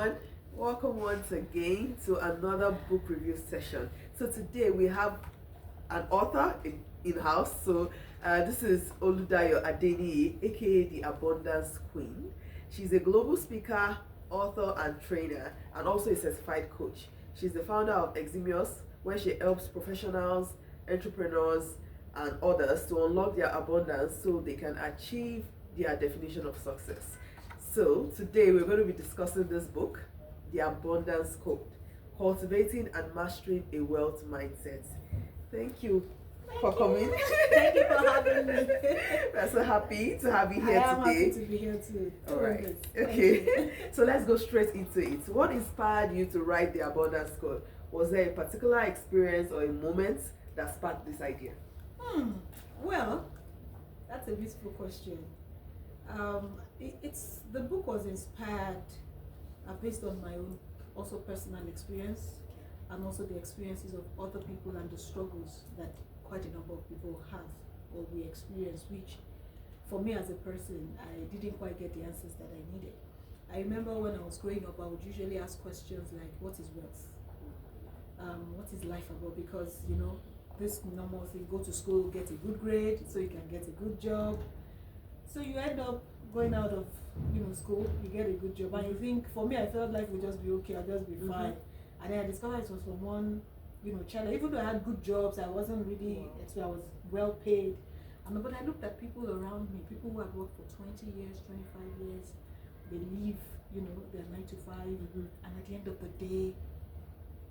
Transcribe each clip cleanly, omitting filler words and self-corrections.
everyone. Welcome once again to another book review session. So today we have an author in-house. So this is Oludayo Adeniyi, aka the Abundance Queen. She's a global speaker, author, and trainer, and also a certified coach. She's the founder of Eximius, where she helps professionals, entrepreneurs, and others to unlock their abundance so they can achieve their definition of success. So today we're going to be discussing this book, The Abundance Code, Cultivating and Mastering a Wealth Mindset. Thank you for coming. Thank you for having me. We're so happy to have you here I am today. happy to be here too. All right. Okay. So let's go straight into it. What inspired you to write The Abundance Code? Was there a particular experience or a moment that sparked this idea? Well, that's a beautiful question. It's the book was inspired based on my own also personal experience and also the experiences of other people and the struggles that quite a number of people have or we experience, which for me as a person, I didn't quite get the answers that I needed. I remember when I was growing up, I would usually ask questions like, what is wealth? What is life about? Because, you know, this normal thing, go to school, get a good grade so you can get a good job. So you end up going out of school, you get a good job, and you think, for me, I felt life would just be okay, I'll just be fine. And then I discovered it was from one channel. Even though I had good jobs, I wasn't really, I was well paid. But I looked at people around me, people who had worked for 20 years, 25 years, they leave, their 9 to 5, and at the end of the day,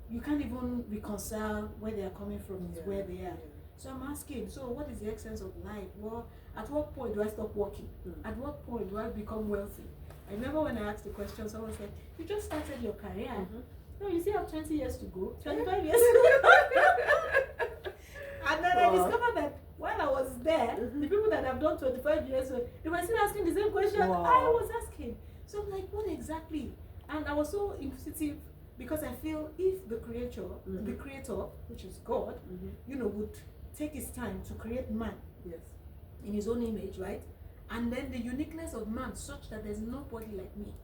you can't even reconcile where they are coming from is where they are. So I'm asking, so what is the essence of life? Well, at what point do I stop working? At what point do I become wealthy? I remember when I asked the question, someone said, you just started your career. No, you still have 20 years to go, 25 years to go. And then I discovered that while I was there, the people that have done 25 years, they were still asking the same question I was asking. So I'm like, what exactly? And I was so inquisitive because I feel if the creator, which is God, would take his time to create man in his own image, right? And then the uniqueness of man such that there's nobody like me.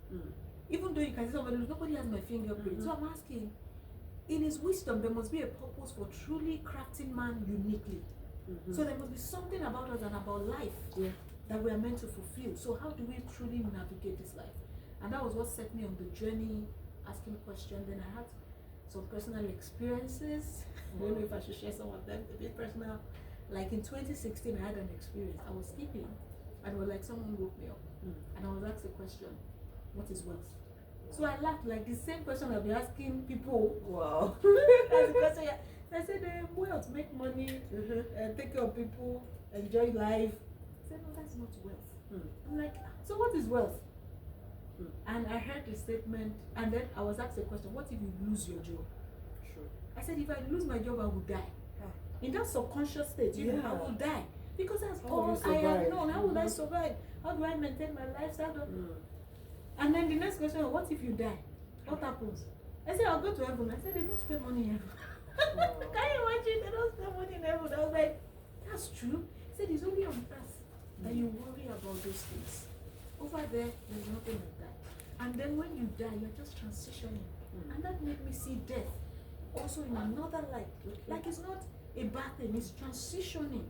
Even though you can see somebody, nobody has my fingerprint. So I'm asking, in his wisdom, there must be a purpose for truly crafting man uniquely. So there must be something about us and about life that we are meant to fulfill. So how do we truly navigate this life? And that was what set me on the journey, asking questions. Then I had some personal experiences. I don't know if I should share some of them, a bit personal. Like in 2016, I had an experience. I was sleeping, and it was like someone woke me up, and I was asked a question: what is wealth? So I laughed, like the same question I've been asking people. Wow. That's the question. I said, wealth, make money, take care of people, enjoy life. I said, no, that's not wealth. I'm like, so what is wealth? And I heard the statement, and then I was asked a question: what if you lose your job? Sure. I said, if I lose my job, I will die. In that subconscious state, I will die. Because that's all I have known. How will I survive? How do I maintain my lifestyle? And then the next question: what if you die? What happens? I said, I'll go to heaven. I said, they don't spend money in heaven. Can you imagine? They don't spend money in heaven. I was like, that's true. He said, it's only on earth that you worry about those things. Over there, there's nothing like that. And then when you die, you're just transitioning. And that made me see death also in another light. Like it's not a bad thing, it's transitioning.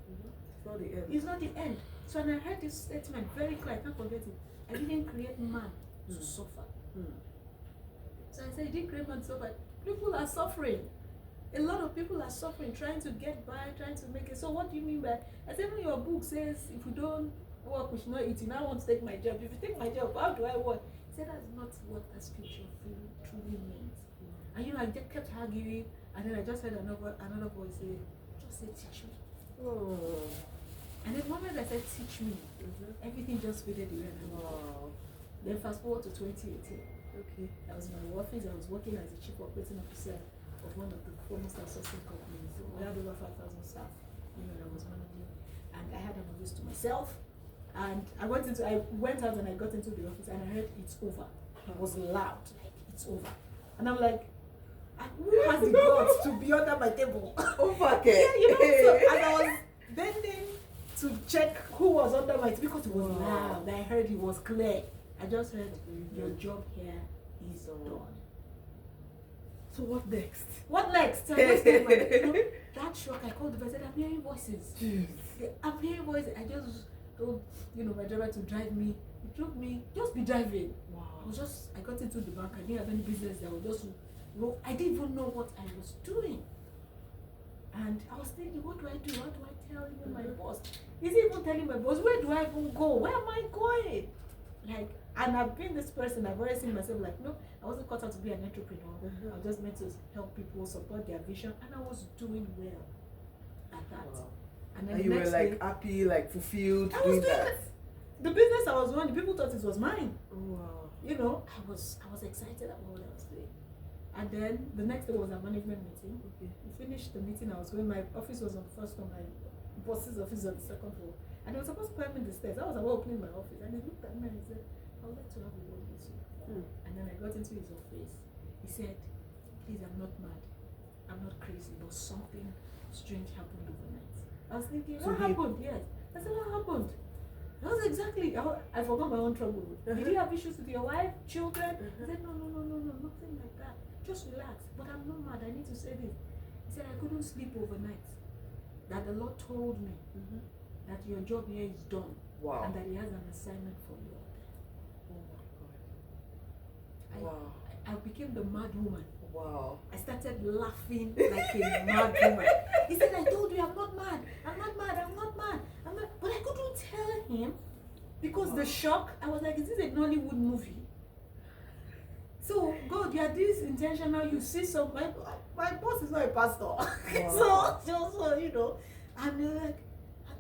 It's not the end. It's not the end. So when I heard this statement very clear, I can't forget it. I didn't create man to suffer. So I said, I didn't create man to suffer. People are suffering. A lot of people are suffering, trying to get by, trying to make it. So what do you mean by? I said, when your book says, if we don't work, we should not eat. You now want to take my job. If you take my job, how do I work? He said, that's not what the scripture truly means. And I just kept arguing, and then I just heard another voice say, just say, teach me. And the moment I said, teach me, everything just faded away. Then fast forward to 2018. I was in my office. I was working as a chief operating officer of one of the foremost outsourcing companies. We had over 5,000 staff. I was managing, and I had an office to myself. And I went out and I got into the office and I heard it's over. It was loud, like it's over. And I'm like, who has the guts to be under my table? Over again. So, and I was bending to check who was under my table because it was loud. I heard it was clear. I just heard your job here is So- done. So what next? What next? I just gave my, that shock. I called the person. I'm hearing voices. I'm hearing voices. I just told my driver to drive me. He drove me. Just be driving. Wow. I got into the bank. I didn't have any business there. I didn't even know what I was doing. And I was thinking, what do I do? What do I tell even my boss? He's even telling my boss, where do I even go? Where am I going? And I've been this person. I've always seen myself like, no, I wasn't cut out to be an entrepreneur. I was just meant to help people, support their vision, and I was doing well at that. Wow. And then And the you were next like day, happy, like fulfilled I was doing doing that. the business I was running. People thought it was mine. Wow. I was excited about what I was doing. And then the next day was a management meeting. Okay. We finished the meeting. I was going. My office was on the first floor. My boss's office was on the second floor. And I was supposed to climb in the stairs. I was about opening my office, and he looked at me and he said, "I would like to have a word with you." And then I got into his office. He said, "Please, I'm not mad. I'm not crazy, but something strange happened overnight." I was thinking, So what happened? Yes. I said, what happened? That was exactly. I forgot my own trouble. Did you have issues with your wife, children? I said, no, nothing like that. Just relax. But I'm not mad. I need to say this. He said, I couldn't sleep overnight. That the Lord told me that your job here is done. Wow. And that He has an assignment for you out there. Oh my God. Wow. I became the mad woman. Wow. I started laughing like a mad woman. He said, I told you I'm not mad. I'm not mad. I'm not mad. But I couldn't tell him because the shock, I was like, is this a Nollywood movie? So, God, you are this intentional. You see my boss is not a pastor. Wow. so, and you're like,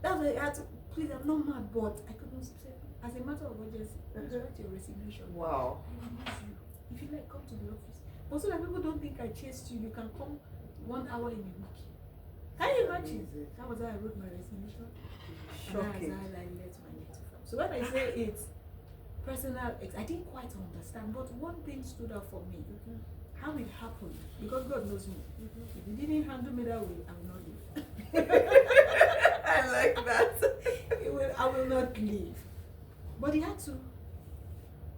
that's why I had to, please, I'm not mad, but I couldn't say, as a matter of urgency, just write your resignation. Wow. I will miss you. If you like, come to the office. But so that people don't think I chased you, you can come 1 hour in a week. Can you imagine? Amazing. That was how I wrote my resignation. Shocking. And that's how I let my native from. So when I say it's personal, I didn't quite understand, but one thing stood out for me. How it happened, because God knows me. If He didn't handle me that way, I will not leave. I like that. I will not leave. But He had to.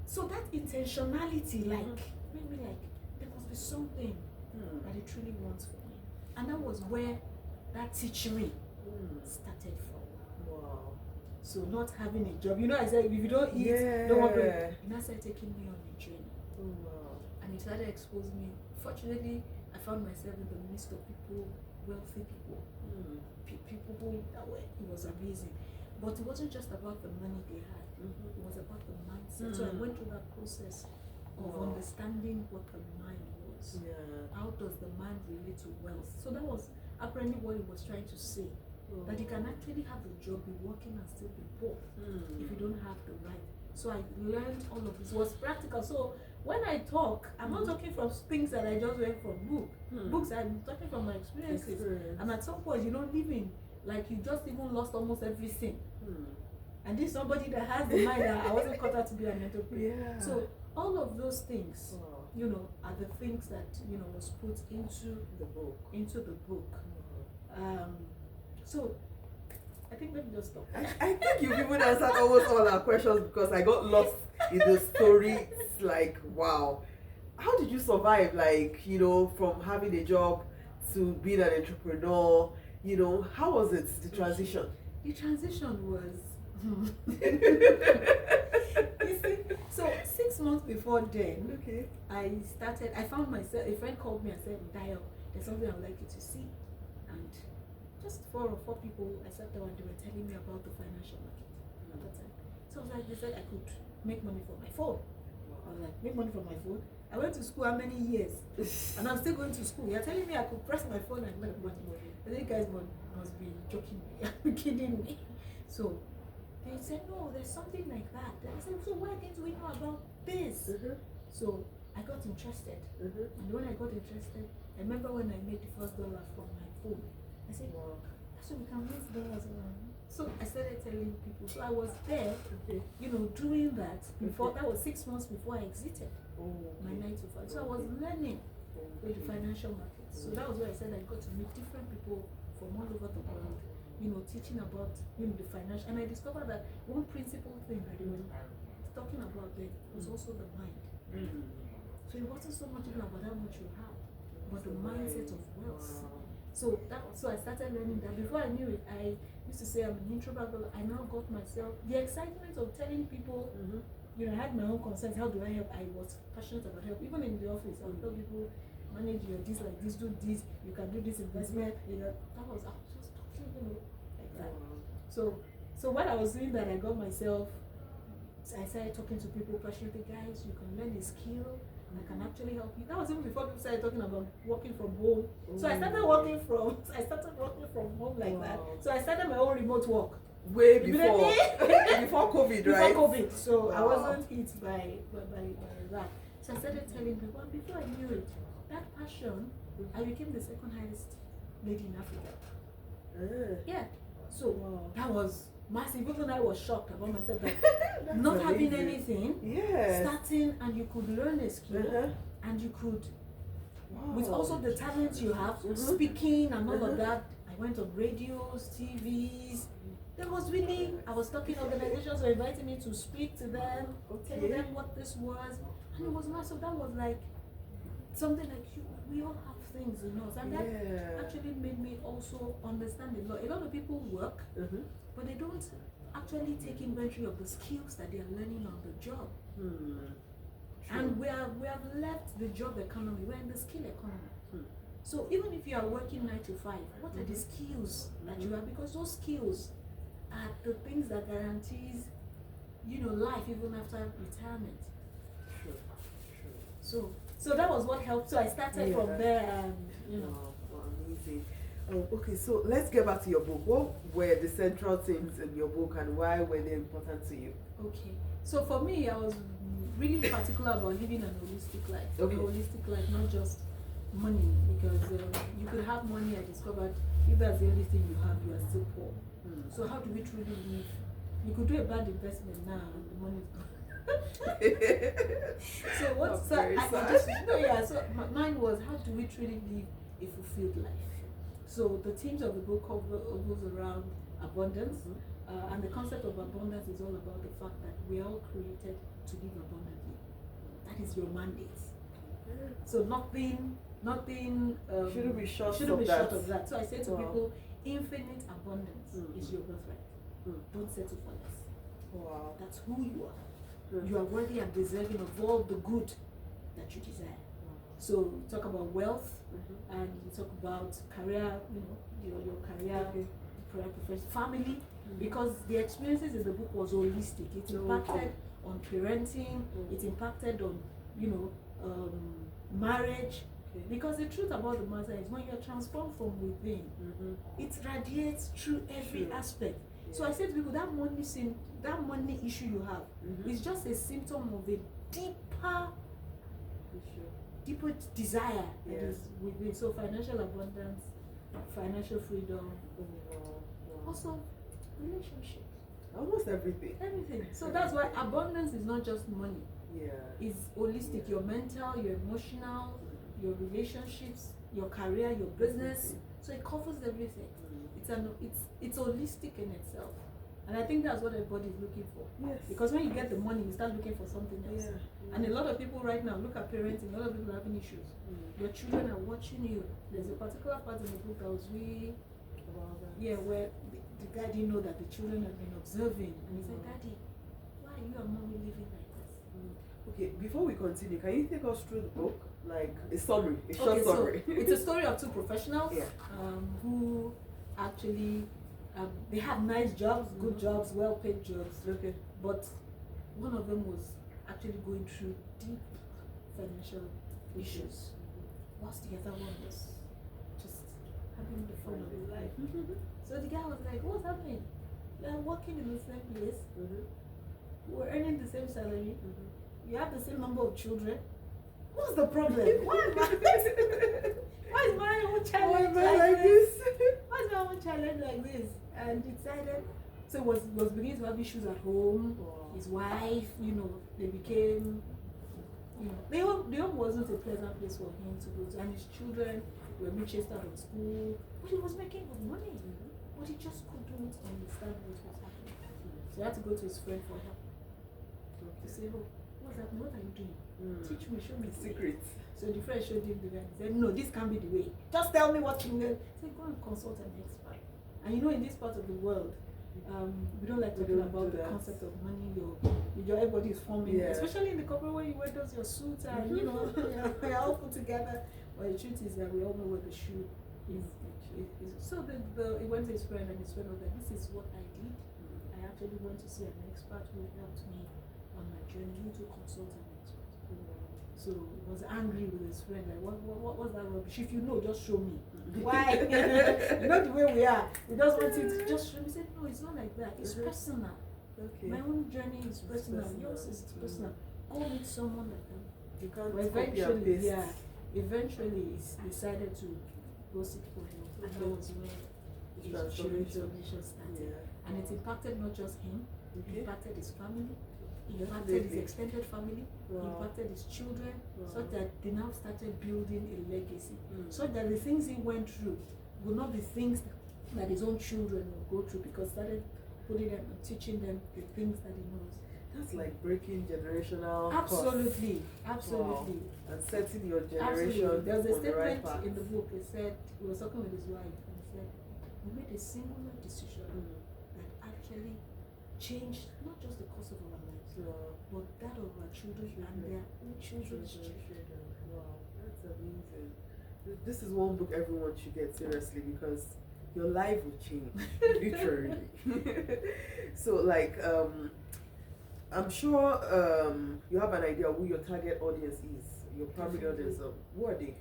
So that intentionality, made me like, there must be something that He truly wants for me. And that was where that teaching started from. Wow. So not having a job, I said, if you don't eat, don't want to. He now started taking me on a journey. Oh, wow. And He started exposing me. Fortunately, I found myself in the midst of people, wealthy people, people who it was amazing. But it wasn't just about the money they had. It was about the mindset. So I went through that process of understanding what the mind was. Yeah. How does the mind relate to wealth? So that was apparently what He was trying to say. That you can actually have a job, be working and still be poor if you don't have the right. So I learned all of this. It was practical. So when I talk, I'm not talking from things that I just read from books. I'm talking from my experiences. And at some point, living like you just even lost almost everything. And this somebody that has the mind that I wasn't cut out to be an entrepreneur. Yeah. So all of those things, Wow. are the things that was put into The book. book. So I think let me just stop. I think you've even answered almost all our questions because I got lost in the story. It's like, wow. How did you survive, from having a job to being an entrepreneur? How was it, the transition? The transition was you see, so 6 months before then, Okay. I found myself, a friend called me and said, Oludayo, there's something I would like you to see. And just 4 or 4 people, I sat there and they were telling me about the financial market at that time. So I was like, they said I could make money from my phone. I was like, make money from my phone? I went to school how many years? And I'm still going to school. You're telling me I could press my phone and make money. I think you guys must be joking me, kidding me. So they said, no, there's something like that. I said, so why didn't we know about this? So I got interested. And when I got interested, I remember when I made the first dollar from my phone. I said, wow, so we can make dollars around. So I started telling people. So I was there, doing that before. That was 6 months before I exited my 9 to 5. So I was learning with the financial markets. So that was where I said I got to meet different people from all over the world, teaching about the financial. And I discovered that one principal thing that they were talking about then was also the mind. So it wasn't so much even about how much you have, but the mindset of wealth. Wow. So I started learning that. Before I knew it, I used to say I'm an introvert, but I now got myself the excitement of telling people. You know, I had my own concerns. How do I help? I was passionate about help. Even in the office, I would tell people, manage your this like this, do this. You can do this investment. You know, I was just talking, like that. So while I was doing that, I got myself. I started talking to people passionately. Guys, you can learn a skill. I can actually help you. That was even before people started talking about working from home. So I started working from home like that. So I started my own remote work. Way before before COVID, right? Before COVID. So I wasn't hit by that. So I started telling people, and before I knew it, that passion, I became the second highest lady in Africa. Yeah. So that was massive. Even I was shocked about myself that not having anything, starting, and you could learn a skill, and you could, with also the talents you have, speaking and all of that. I went on radios, TVs. There was really, I was talking, organizations were inviting me to speak to them, tell them what this was, and it was massive. That was like something like we all have things in us, and that actually made me also understand a lot. A lot of people work, but they don't actually take inventory of the skills that they are learning on the job. And we have left the job economy. We're in the skill economy. So even if you are working 9 to 5, what are the skills that you have? Because those skills are the things that guarantees, life even after retirement. So that was what helped. So I started from there, and amazing. Okay, so let's get back to your book. What were the central themes in your book, and why were they important to you? Okay, so for me, I was really particular about living an holistic life. A holistic life, not just money, because you could have money. I discovered if that's the only thing you have, you are still poor. So how do we truly live? You could do a bad investment now, and the money is gone. So what? So I just So mine was, how do we truly live a fulfilled life? So the themes of the book goes around abundance, and the concept of abundance is all about the fact that we are all created to live abundantly. That is your mandate. So nothing shouldn't be short of that. So I say to people, infinite abundance is your birthright. Don't settle for less. That's who you are. You are worthy and deserving of all the good that you desire. So we talk about wealth, and we talk about career, your career, profession, family, because the experiences in the book was holistic. It impacted on parenting, it impacted on, marriage. Because the truth about the matter is, when you're transformed from within, it radiates through every aspect. So I say to people, that money issue you have is just a symptom of a deeper desire that is within. So financial abundance, financial freedom, also relationships. Almost everything. So that's why abundance is not just money. It's holistic. Your mental, your emotional, your relationships, your career, your business. So it covers everything. It's holistic in itself. And I think that's what everybody is looking for. Because when you get the money, you start looking for something else. And a lot of people right now look at parenting. A lot of people are having issues. Your children are watching you. There's a particular part in the book that was really where the guy didn't know that the children had been observing, and he said, "Daddy, why are you and mommy living like this?" Okay, before we continue, can you take us through the book, like a summary, a short summary? So it's a story of two professionals who actually they have nice jobs, good jobs, well-paid jobs. But one of them was actually going through deep financial issues, whilst the other one was just having the fun of his life. So the guy was like, "What's happening? We are working in the same place. We're earning the same salary. You have the same number of children. What's the problem? Why is my own challenge like this? Why is my own challenge like this?" And decided. So was beginning to have issues at home. His wife, they became, the home wasn't a pleasant place for him to go to, and his children were being chased out of school. But he was making good money, but he just couldn't understand what was happening. So he had to go to his friend for help. To say, "Oh, what's happening? What are you doing? Teach me, show me the secret. So the friend showed him the way and he said, no, this can't be the way. Just tell me what you need. He said, go and consult an expert. And you know, in this part of the world, we don't like talking about the concept of money. Your everybody is forming, especially in the corporate where you wear those your suits and you know you're all put together. But the truth is that we all know where the shoe is. So he went to his friend and his friend was like, this is what I did. I actually went to see an expert who helped me on my journey. You need to consult an expert. So he was angry with his friend, like, what was that rubbish? If you know, just show me. Why? You know the way we are. We just want it to just show me. He said, no, it's not like that. It's personal. Okay. My own journey is personal. Yours is personal. Go meet someone like that. You can't Eventually, copy and paste. eventually he decided to go seek for help. And that was where his transformation started. And it impacted not just him, it impacted his family. It impacted his extended family, impacted his children, so that they now started building a legacy. So that the things he went through would not be things that his own children will go through, because started putting them and teaching them the things that he knows. That's like breaking generational Absolutely, costs. absolutely. And setting your generation Absolutely. There was a on the right statement path. in the book. It said, he was talking with his wife, and he said, we made a singular decision that actually changed not just the course of our lives, but that of our children and their own children's children. Wow, that's amazing. This is one book everyone should get seriously, because your life will change, literally. So, like, I'm sure you have an idea who your target audience is, your primary audience. Who are they?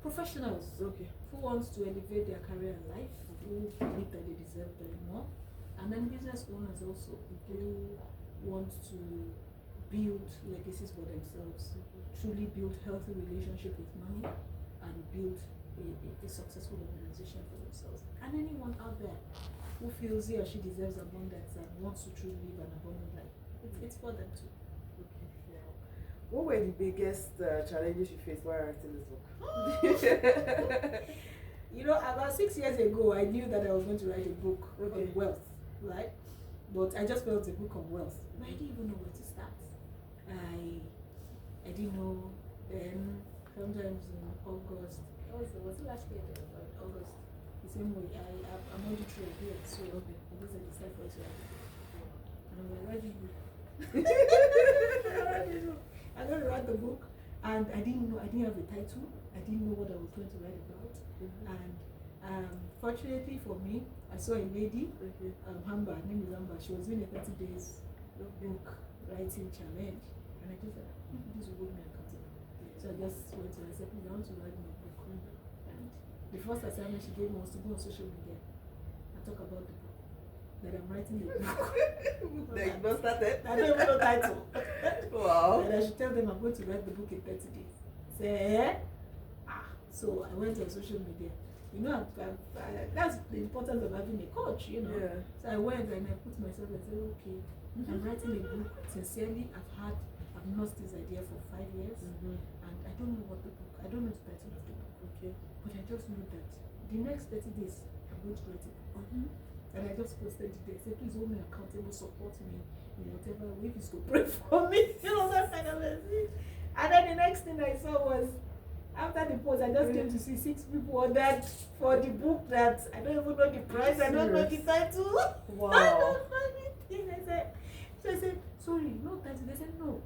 Professionals. Okay. Who wants to elevate their career and life, who believe that they deserve better more. And then business owners also, who want to build legacies for themselves, truly build healthy relationship with money, and build a successful organization for themselves. And anyone out there who feels he or she deserves abundance and wants to truly live an abundant life, it's for them too. Okay. Yeah. What were the biggest challenges you faced while writing this book? You know, about 6 years ago, I knew that I was going to write a book on wealth, right? But I just felt a book on wealth. But I didn't even know where to start. I didn't know. Then sometimes in August, was it last year? August. The same way, I'm auditory here, so I just decided for it to write a book. And I'm like, why do you? I'm going to write the book, and I didn't have a title. I didn't know what I was going to write about. And fortunately for me, I saw a lady, Hamba, her name is Hamba. She was doing a 30 days book writing challenge, and I just said, this will hold me accountable. So I just went to her and said, please, I want to write my book. And the first assignment she gave me was to go on social media and talk about the book. That I'm writing a book. That you not started? I don't even know title. Wow. And I should tell them I'm going to write the book in 30 days. Say, so I went on social media. You know, that's the importance of having a coach, you know. Yeah. So I went and I put myself and said, okay, I'm writing a book. Sincerely, I've nursed this idea for 5 years, and I don't know I don't know the title of the book. Okay. But I just know that the next 30 days, I'm going to write a book. And I just posted it there. I said, please hold me accountable, support me in whatever way, if it's to pray for me. You know, that kind of thing. And then the next thing I saw was, after the post, I just came to see 6 people ordered for the book that I don't even know the price, I don't know the title. Wow. I don't know anything. I said, sorry, no title. They said, no,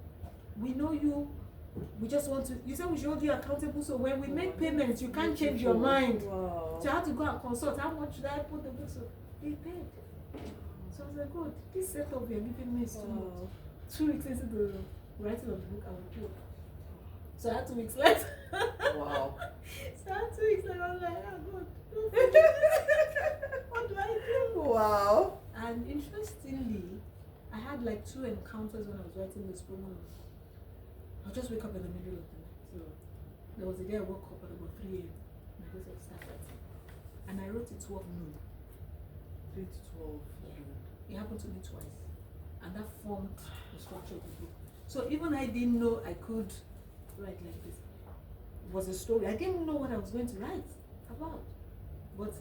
we know you. We just want to, you said we should hold you accountable, so when we make payments, you can't change your mind. Wow. So I had to go and consult. How much should I put the book? So they paid. So I was like, good, this setup you're giving me is too much. 2 weeks into the writing of the book, I was poor. So I had 2 weeks left. Wow. So I had 2 weeks left. I was like, oh God. What do I do? Wow. And interestingly, I had like 2 encounters when I was writing this book. I'll just wake up in the middle of the night. So there was a day I woke up at about 3 a.m. and I just started writing. And I wrote it 12 noon. 3 to 12. Yeah. It happened to me twice. And that formed the structure of the book. So even I didn't know I could write like this. It was a story. I didn't know what I was going to write about. But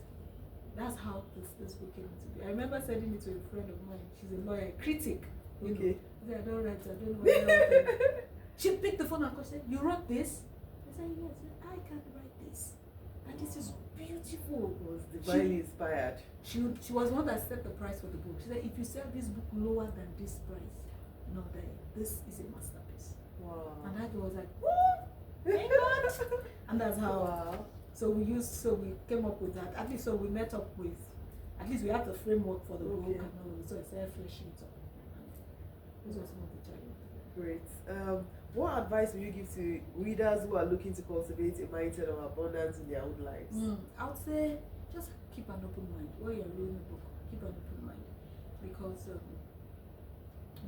that's how this book came to be. I remember sending it to a friend of mine. She's a lawyer, a critic. You Okay. know, I said, I don't write, I don't know what I wrote. She picked the phone and said, you wrote this? I said, yes. I can't write this. And this is beautiful. Was divinely inspired. She was one that set the price for the book. She said, if you sell this book lower than this price, no, this is a masterpiece. Wow. And I was like, what? And that's how. Wow. So we came up with that. At least so we met up with. At least we have the framework for the book and all of it. So I started fleshing it up. And those were some of the challenges. Great. What advice would you give to readers who are looking to cultivate a mindset of abundance in their own lives? I would say just keep an open mind. While you're reading the book, keep an open mind. Because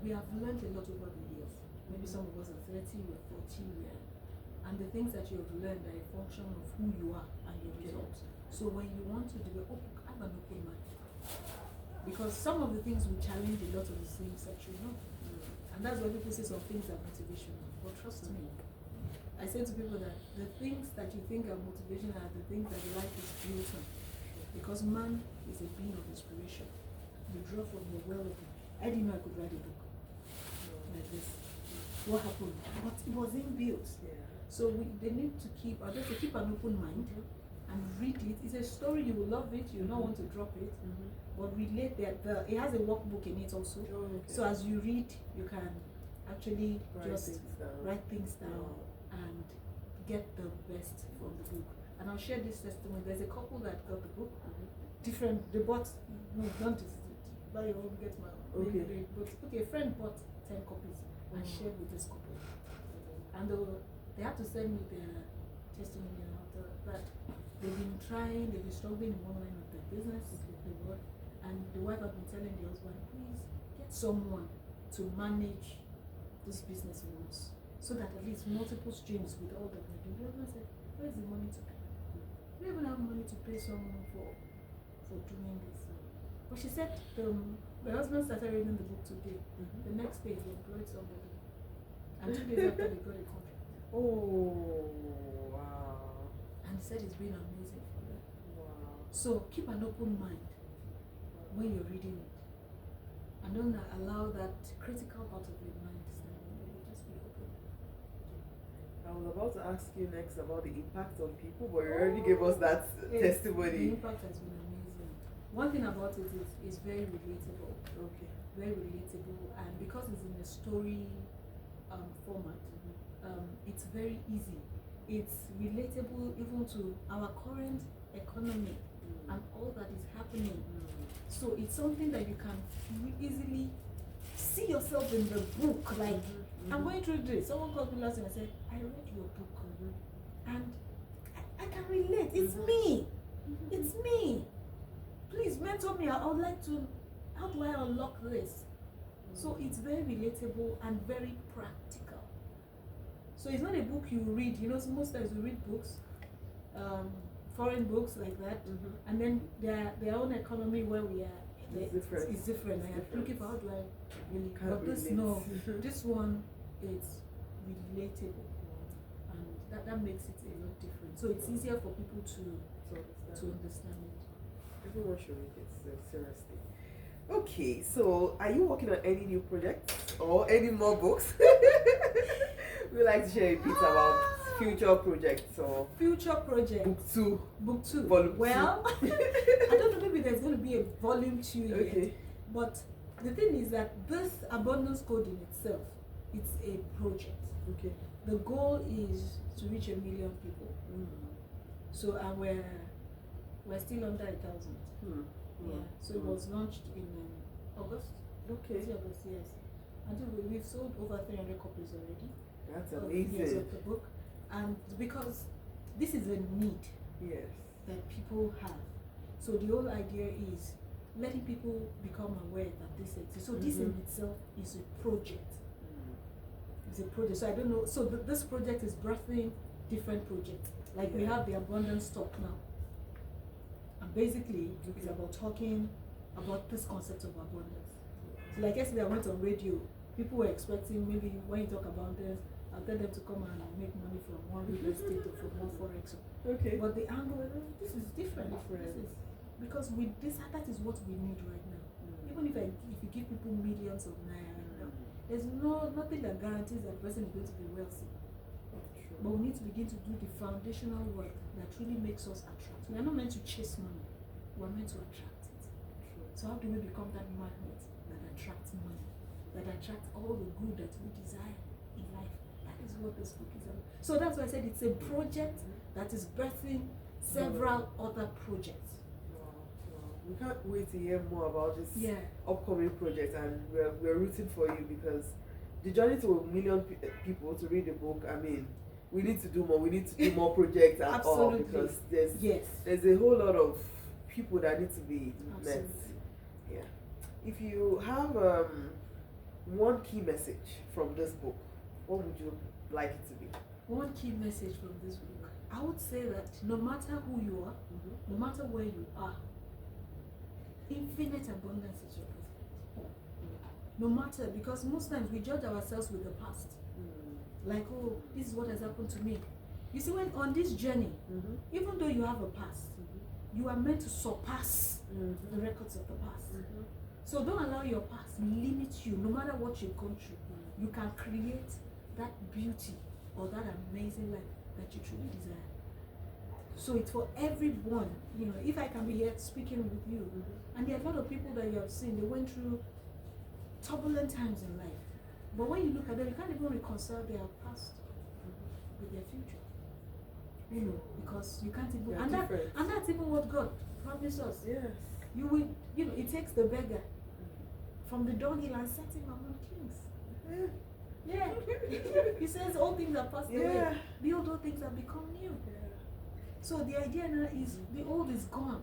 we have learned a lot over the years. Maybe some of us are 30, we're 40, and the things that you have learned are a function of who you are and your results. So when you want to develop, have an open mind. Because some of the things will challenge a lot of the things that you know. And that's why people say some things are motivational. But trust me, I say to people that the things that you think are motivational are the things that life is built on. Because man is a being of inspiration. You draw from your well of it. I didn't know I could write a book like this. What happened? But it was inbuilt. Yeah. So they need to keep an open mind and read it. It's a story, you will love it, you will not want to drop it. But relate that it has a workbook in it also. Oh, okay. So as you read, you can actually write things down and get the best from the book. And I'll share this testimony. There's a couple that got the book. Different. They bought. No, don't buy your own. Get my own. Okay. But a friend bought 10 copies and shared with this couple. And they had to send me their testimony after that. They've been trying. They've been struggling in one line of their business. They work. And the wife had been telling the husband, please get someone to manage this business once, so that at least multiple streams with all that we do. The husband said, where's the money to pay? We don't even have money to pay someone for doing this. But she said the husband started reading the book today. The next day he employed somebody. And 2 days after they got a contract. Oh, wow. And he said it's been amazing for them. Wow. So keep an open mind when you're reading it, and don't allow that critical part of your mind standing there. Just be open. I was about to ask you next about the impact on people, but you already gave us that testimony. The impact has been amazing. One thing about it is it's very relatable. Okay. Very relatable, and because it's in a story format, it's very easy. It's relatable even to our current economy and all that is happening. So it's something that you can easily see yourself in the book. Like, I'm going through this. Someone called me last night and said, I read your book and I can relate. It's me. It's me. Please mentor me. I would like to, how do I unlock this? So it's very relatable and very practical. So it's not a book you read. You know, most times we read books, foreign books like that, and then their own economy where we are, it's different. I am looking for how do I really, but this one is relatable, and that makes it a lot different. So it's easier for people to understand it. Everyone should read it, seriously. Okay, so are you working on any new projects or any more books? We like to share a bit about future projects or future projects. Book 2. Volume 2. I don't know, maybe there's going to be a volume 2 yet. But the thing is that this abundance code in itself, it's a project. Okay. The goal is to reach 1 million people. So we're still under 1,000. Yeah. So it was launched in August. Okay. August, yes. And we've sold over 300 copies already. That's amazing. Of the book. And because this is a need that people have. So the whole idea is letting people become aware that this exists. So this in itself is a project. It's a project. So I don't know. So this project is birthing different projects. Like we have the abundance talk now. And basically it's about talking about this concept of abundance. So like yesterday I went on radio. People were expecting maybe when you talk about this, I'll tell them to come and make money from one real estate or from one forex. Okay. But the angle, this is different. This is because with this, that is what we need right now. Even if you give people millions of naira, There's nothing that guarantees that the person is going to be wealthy. But we need to begin to do the foundational work that really makes us attract. We are not meant to chase money. We are meant to attract it. So how do we become that magnet that attracts money? That attracts all the good that we desire in life? That is what this book is about. So that's why I said it's a project that is birthing several other projects. We can't wait to hear more about this upcoming project, and we're rooting for you, because the journey to 1 million people to read the book, I mean, we need to do more. We need to do more projects and all, because there's a whole lot of people that need to be met. Yeah. If you have one key message from this book, what would you like it to be? One key message from this book, I would say that no matter who you are, no matter where you are, infinite abundance is your birthright. No matter, because most times we judge ourselves with the past. Like, oh, this is what has happened to me. You see, when on this journey, even though you have a past, you are meant to surpass the records of the past. So don't allow your past limit you. No matter what you've gone through, you can create that beauty or that amazing life that you truly desire. So it's for everyone. You know, if I can be here speaking with you, and there are a lot of people that you have seen, they went through turbulent times in life. But when you look at them, you can't even reconcile their past with their future. You know, because you can't even, and that's even what God promised us. Yes. You will, you know, it takes the beggar from the dunghill and set him among kings. Yeah. He says all things are passed away. Behold, all things have become new. So the idea now is the old is gone.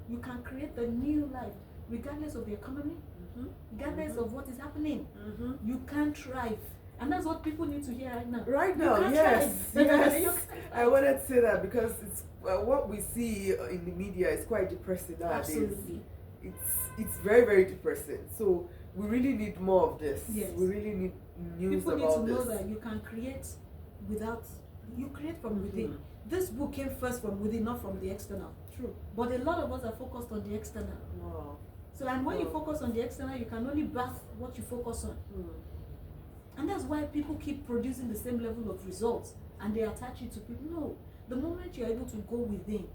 You can create the new life regardless of the economy, regardless of what is happening. You can thrive. And that's what people need to hear right now. Right now, yes. I wanted to say that because it's what we see in the media is quite depressing nowadays. Absolutely. It's very, very depressing. So we really need more of this. Yes. We really need news people about this. People need to know that you can create without, you create from within. This book came first from within, not from the external. True. But a lot of us are focused on the external. Wow. So, and when you focus on the external, you can only birth what you focus on. And that's why people keep producing the same level of results and they attach it to people. No, the moment you're able to go within,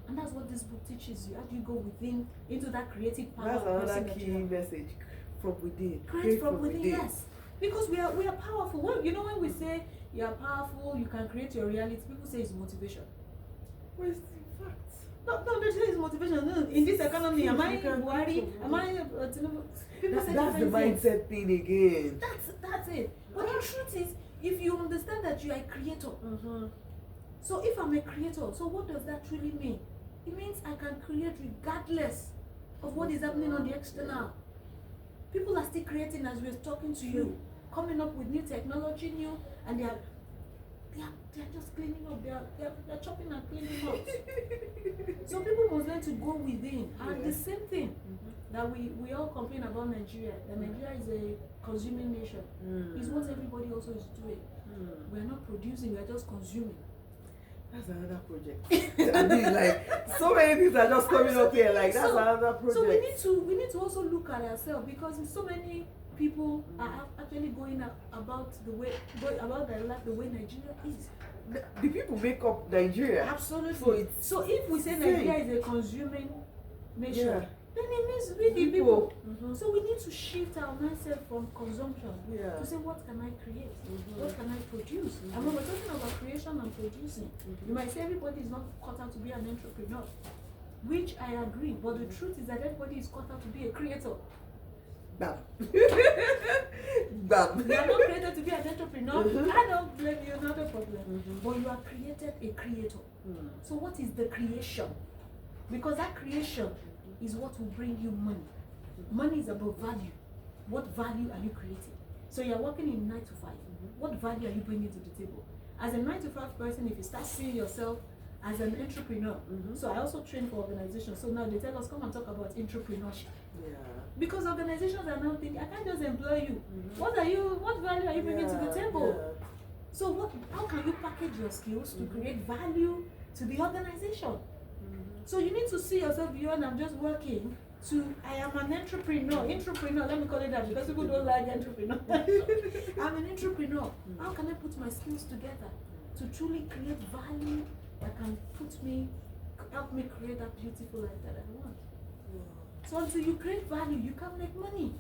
and that's what this book teaches you. How do you go within into that creative power? That's another key message. From within. Create from within, yes. Because we are powerful. Well, you know, when we say you are powerful, you can create your reality, people say it's motivation. Where's the fact? No, they say it's motivation. No, in this economy, am I Buhari? Am I people say that's the mindset thing again. That's it. But the truth is, if you understand that you are a creator, so if I'm a creator, so what does that truly mean? It means I can create regardless of what is happening on the external. People are still creating as we're talking to you, coming up with new technology, and they're just cleaning up. They're chopping and cleaning up. So people must learn to go within. And the same thing that we all complain about Nigeria. That Nigeria is a consuming nation. Is what everybody also is doing. We're not producing. We're just consuming. That's another project. I mean, like, so many things are just coming up here. Like, that's another project. So we need to also look at ourselves, because so many people are actually going about their life the way Nigeria is. The people make up Nigeria. Absolutely. So if we say Nigeria is a consuming nation, then it means we the people. So we need to shift our mindset from consumption to say, what can I create? What can I produce? And when we're talking about creation and producing, you might say everybody is not cut out to be an entrepreneur, which I agree. But the truth is that everybody is cut out to be a creator. Bam. Bam. You are not created to be an entrepreneur. I don't blame you, not a problem. But you are created a creator. So what is the creation? Because that creation is what will bring you money. Money is about value. What value are you creating? So you're working in 9 to 5. What value are you bringing to the table? As a 9 to 5 person, if you start seeing yourself as an entrepreneur, so I also train for organizations. So now they tell us, come and talk about entrepreneurship. Because organizations are now thinking, I can't just employ you. What value are you bringing to the table? So how can you package your skills to create value to the organization? So you need to see yourself beyond, I'm just working to I am an entrepreneur. Entrepreneur, let me call it that because people don't like entrepreneur. I'm an entrepreneur. How can I put my skills together to truly create value that can help me create that beautiful life that I want? So until you create value, you can't make money.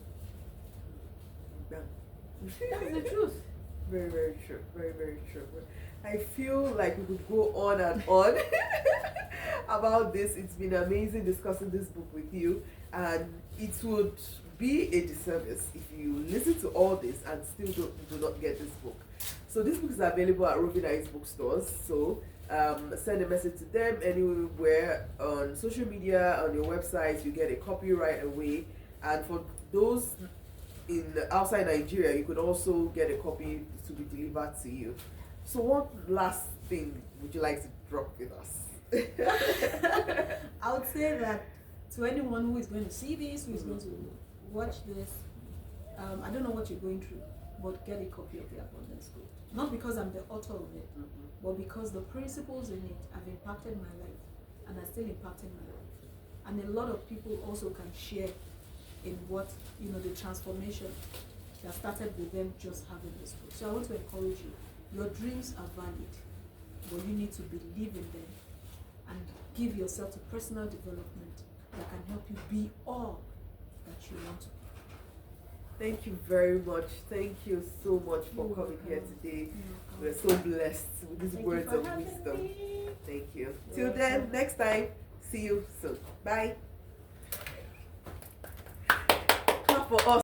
That's the truth. Very, very true. Very, very true. I feel like we could go on and on about this. It's been amazing discussing this book with you, and it would be a disservice if you listen to all this and still do not get this book. So this book is available at Roving Eyes bookstores. So send a message to them anywhere on social media, on your website. You get a copy right away. And for those outside Nigeria, you could also get a copy to be delivered to you. So what last thing would you like to drop with us? I would say that to anyone who is going to see this, who is going to watch this, I don't know what you're going through, but get a copy of the Abundance Code. Not because I'm the author of it, but because the principles in it have impacted my life and are still impacting my life. And a lot of people also can share in what, the transformation that started with them just having this book. So I want to encourage you. Your dreams are valid, but you need to believe in them and give yourself to personal development that can help you be all that you want to be. Thank you very much. Thank you so much for coming here today. We're so blessed with these words of wisdom. Thank you. Till then, next time, see you soon. Bye. Clap for us.